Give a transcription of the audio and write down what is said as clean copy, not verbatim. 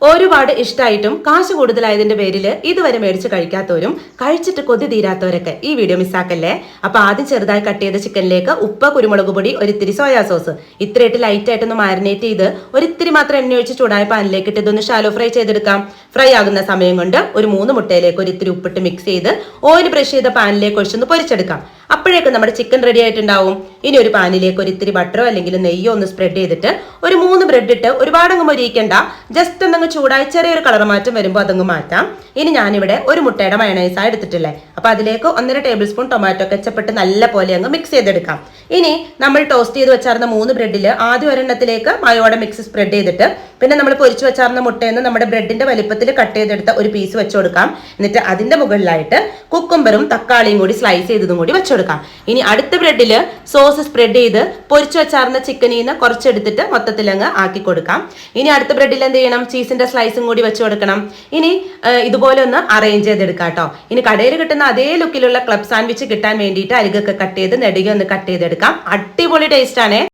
ഒരുപാട് ഇഷ്ടമായിട്ടും കാശ് കൂടുതലായതിന്റെ പേരിൽ ഇതുവരെ മേടിച്ച് കഴിക്കാത്തവരും കഴിച്ചിട്ട് കൊതി തീരാത്തവരൊക്കെ ഈ വീഡിയോ മിസ്സാക്കല്ലേ. അപ്പൊ ആദ്യം ചെറുതായി കട്ട് ചെയ്ത ചിക്കനിലേക്ക് ഉപ്പ്, കുരുമുളക് പൊടി, ഒരിത്തിരി സോയാ സോസ് ഇത്രയായിട്ട് ലൈറ്റ് ആയിട്ടൊന്ന് മാരിനേറ്റ് ചെയ്ത് ഒരിത്തിരി മാത്രം എണ്ണ ഒഴിച്ച് ചൂടായ പാനിലേക്ക് ഇട്ട് ഇതൊന്ന് ഷാലോ ഫ്രൈ ചെയ്തെടുക്കാം. ഫ്രൈ ആകുന്ന സമയം കൊണ്ട് ഒരു 3 മുട്ടയിലേക്ക് ഒരിത്തിരി ഉപ്പിട്ട് മിക്സ് ചെയ്ത് ഓയിൽ ബ്രഷ് ചെയ്ത പാനിലേക്ക് ഒഴിച്ചൊന്ന് പൊരിച്ചെടുക്കാം. അപ്പോഴേക്കും നമ്മുടെ ചിക്കൻ റെഡി ആയിട്ടുണ്ടാവും. ഇനി ഒരു പാനിലേക്ക് ഒരിത്തിരി ബട്ടറോ അല്ലെങ്കിൽ നെയ്യോ ഒന്ന് സ്പ്രെഡ് ചെയ്തിട്ട് ഒരു 3 ബ്രെഡ് ഇട്ട് ഒരുപാടങ്ങ് മൊരിയിക്കണ്ട, ജസ്റ്റ് ഒന്നങ്ങ് ചൂടായി ചെറിയൊരു കളർ മാറ്റം വരുമ്പോൾ അതങ്ങ് മാറ്റാം. ഇനി ഞാനിവിടെ ഒരു മുട്ടയുടെ മയണൈസാണ് എടുത്തിട്ടില്ലേ, അപ്പൊ അതിലേക്ക് 1.5 ടേബിൾ സ്പൂൺ ടൊമാറ്റോ കെച്ചപ്പിട്ട് നല്ല പോലെ അങ്ങ് മിക്സ് ചെയ്തെടുക്കാം. ഇനി നമ്മൾ ടോസ്റ്റ് ചെയ്ത് വെച്ചാർന്ന 3 ബ്രെഡിൽ ആദ്യം ഒരെണ്ണത്തിലേക്ക് മയോടെ മിക്സ് സ്പ്രെഡ് ചെയ്തിട്ട് പിന്നെ നമ്മൾ പൊരിച്ചു വെച്ചാർന്ന മുട്ടയെന്ന് നമ്മുടെ ബ്രെഡിന്റെ വലിപ്പത്തിൽ കട്ട് ചെയ്തെടുത്ത ഒരു പീസ് വെച്ചു കൊടുക്കാം. എന്നിട്ട് അതിന്റെ മുകളിലായിട്ട് കുക്കുംബറും തക്കാളിയും കൂടി സ്ലൈസ് ചെയ്തതും കൂടി വെച്ചുകൊടുക്കാം. ഇനി അടുത്ത ബ്രെഡിൽ സോസ് സ്പ്രെഡ് ചെയ്ത് പൊരിച്ചു വെച്ചാർന്ന ചിക്കനിൽ നിന്ന് കുറച്ചെടുത്തിട്ട് മൊത്തത്തിലങ്ങ് ആക്കി കൊടുക്കാം. ഇനി അടുത്ത ബ്രെഡിൽ എന്ത് ചെയ്യണം, ചീസിന്റെ സ്ലൈസും കൂടി വെച്ചു കൊടുക്കണം. ഇനി ഇതുപോലെ ഒന്ന് അറേഞ്ച് ചെയ്തെടുക്കാം കേട്ടോ. ഇനി കടയിൽ കിട്ടുന്ന അതേ ലുക്കിലുള്ള ക്ലബ് സാൻഡ്വിച്ച് കിട്ടാൻ വേണ്ടിയിട്ട് അരികൊക്കെ കട്ട് ചെയ്ത് നെടുകെ ഒന്ന് കട്ട് ചെയ്തെടുക്കാം. അടിപൊളി ടേസ്റ്റ് ആണ്.